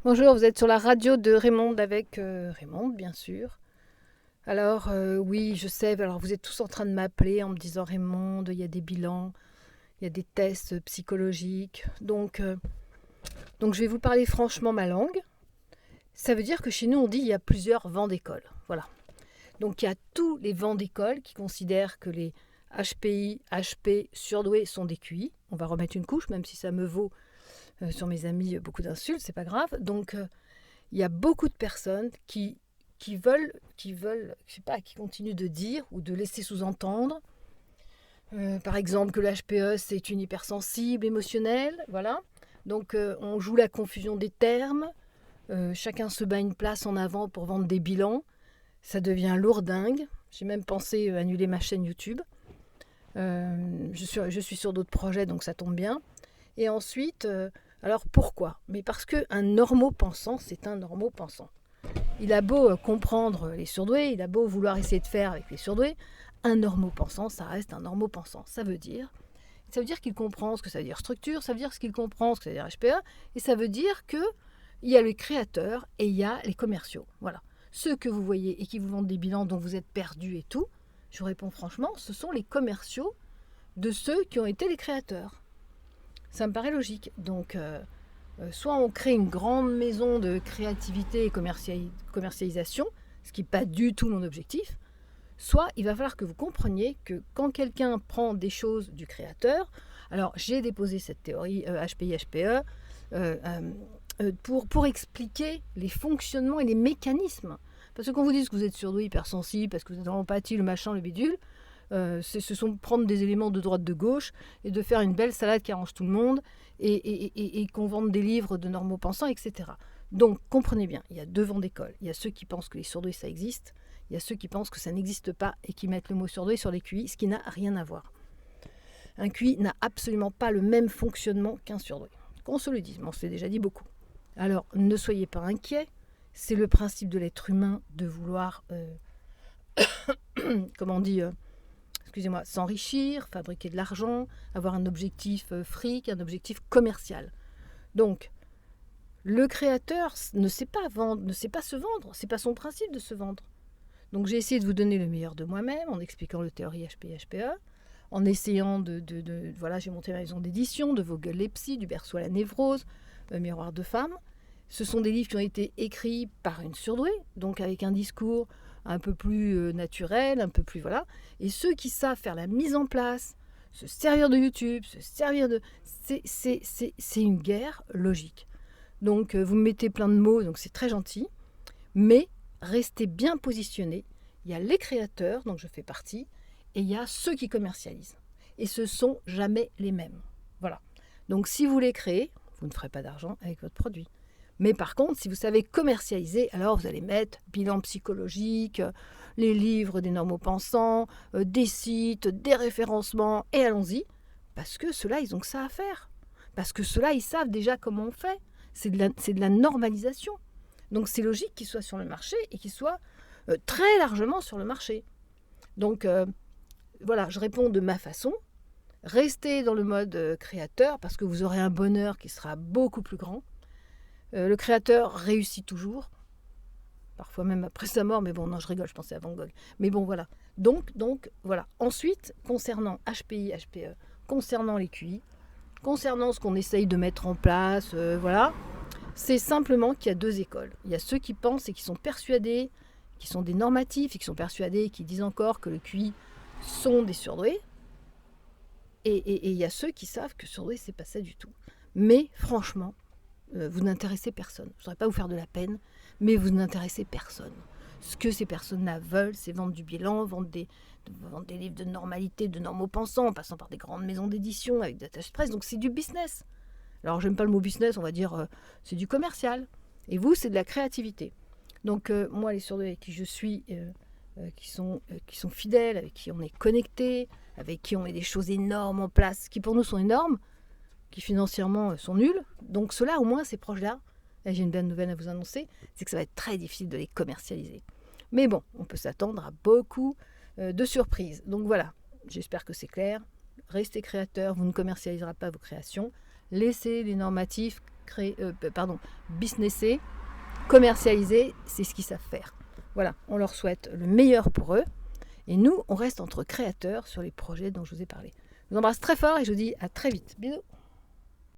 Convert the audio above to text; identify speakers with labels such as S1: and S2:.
S1: Bonjour, vous êtes sur la radio de Raymond avec Raymond, bien sûr. Alors, oui, je sais, alors vous êtes tous en train de m'appeler en me disant Raymond, il y a des bilans, il y a des tests psychologiques. Donc je vais vous parler franchement ma langue. Ça veut dire que chez nous, on dit il y a plusieurs vents d'école. Voilà. Donc il y a tous les vents d'école qui considèrent que les HPI, HP, surdoués sont des QI. On va remettre une couche, même si ça me vaut sur mes amis beaucoup d'insultes, c'est pas grave. Donc il y a beaucoup de personnes qui veulent, je sais pas, qui continuent de dire ou de laisser sous-entendre, par exemple que l'HPE c'est une hypersensible émotionnelle, voilà. Donc on joue la confusion des termes, chacun se bat une place en avant pour vendre des bilans, ça devient lourdingue. J'ai même pensé annuler ma chaîne YouTube. Je suis sur d'autres projets, donc ça tombe bien. Et ensuite, alors pourquoi? Mais parce qu'un normopensant, c'est un normopensant. Il a beau comprendre les surdoués, il a beau vouloir essayer de faire avec les surdoués, un normopensant, ça reste un normopensant. Ça veut dire qu'il comprend ce que ça veut dire structure, ça veut dire ce qu'il comprend ce que ça veut dire HPA, et ça veut dire que il y a les créateurs et il y a les commerciaux. Voilà. Ceux que vous voyez et qui vous vendent des bilans dont vous êtes perdus et tout, je vous réponds franchement, ce sont les commerciaux de ceux qui ont été les créateurs. Ça me paraît logique. Donc, soit on crée une grande maison de créativité et commercialisation, ce qui n'est pas du tout mon objectif, soit il va falloir que vous compreniez que quand quelqu'un prend des choses du créateur, alors j'ai déposé cette théorie HPI-HPE pour expliquer les fonctionnements et les mécanismes. Parce que quand vous dites que vous êtes surdoué, hypersensible, parce que vous êtes en empathie, le machin, le bidule, ce sont prendre des éléments de droite de gauche et de faire une belle salade qui arrange tout le monde et qu'on vende des livres de normaux-pensants, etc. Donc, comprenez bien, il y a deux vents d'école. Il y a ceux qui pensent que les surdoués, ça existe. Il y a ceux qui pensent que ça n'existe pas et qui mettent le mot surdoué sur les QI, ce qui n'a rien à voir. Un QI n'a absolument pas le même fonctionnement qu'un surdoué. Qu'on se le dise, mais on se l'est déjà dit beaucoup. Alors, ne soyez pas inquiets. C'est le principe de l'être humain de vouloir, comment on dit, excusez-moi, s'enrichir, fabriquer de l'argent, avoir un objectif fric, un objectif commercial. Donc, le créateur ne sait pas vendre, ne sait pas se vendre. C'est pas son principe de se vendre. Donc, j'ai essayé de vous donner le meilleur de moi-même en expliquant le théorie HPI-HPE, en essayant voilà, j'ai monté ma maison d'édition, de Vogel les psys, du berceau à la névrose, Miroir de femme. Ce sont des livres qui ont été écrits par une surdouée, donc avec un discours un peu plus naturel, un peu plus voilà. Et ceux qui savent faire la mise en place, se servir de YouTube, se servir de... C'est une guerre logique. Donc vous me mettez plein de mots, donc c'est très gentil, mais restez bien positionnés. Il y a les créateurs, dont je fais partie, et il y a ceux qui commercialisent. Et ce sont jamais les mêmes. Voilà. Donc si vous les créez, vous ne ferez pas d'argent avec votre produit. Mais par contre, si vous savez commercialiser, alors vous allez mettre bilan psychologique, les livres des normaux-pensants, des sites, des référencements, et allons-y. Parce que ceux-là, ils ont que ça à faire. Parce que ceux-là, ils savent déjà comment on fait. C'est de la normalisation. Donc c'est logique qu'ils soient sur le marché et qu'ils soient très largement sur le marché. Donc voilà, je réponds de ma façon. Restez dans le mode créateur parce que vous aurez un bonheur qui sera beaucoup plus grand. Le créateur réussit toujours, parfois même après sa mort, mais bon, non, je rigole, je pensais à Van Gogh. Mais bon, voilà. Donc voilà. Ensuite, concernant HPI, HPE, concernant les QI, concernant ce qu'on essaye de mettre en place, voilà, c'est simplement qu'il y a deux écoles. Il y a ceux qui pensent et qui sont persuadés, qui sont des normatifs et qui sont persuadés, qui disent encore que le QI sont des surdoués. Et il y a ceux qui savent que surdoué, c'est pas ça du tout. Mais franchement, vous n'intéressez personne. Je ne voudrais pas vous faire de la peine, mais vous n'intéressez personne. Ce que ces personnes-là veulent, c'est vendre du bilan, vendre des livres de normalité, de normaux-pensants, en passant par des grandes maisons d'édition avec des attaches presse. Donc c'est du business. Alors j'aime pas le mot business, on va dire c'est du commercial. Et vous, c'est de la créativité. Donc moi, les surdoués avec qui je suis, qui sont fidèles, avec qui on est connecté, avec qui on met des choses énormes en place, qui pour nous sont énormes, qui financièrement sont nuls. Donc ceux-là, au moins, ces proches-là, et j'ai une bonne nouvelle à vous annoncer, c'est que ça va être très difficile de les commercialiser. Mais bon, on peut s'attendre à beaucoup de surprises. Donc voilà, j'espère que c'est clair. Restez créateurs, vous ne commercialiserez pas vos créations. Laissez les normatifs businesser, commercialiser, c'est ce qu'ils savent faire. Voilà, on leur souhaite le meilleur pour eux. Et nous, on reste entre créateurs sur les projets dont je vous ai parlé. Je vous embrasse très fort et je vous dis à très vite. Bisous.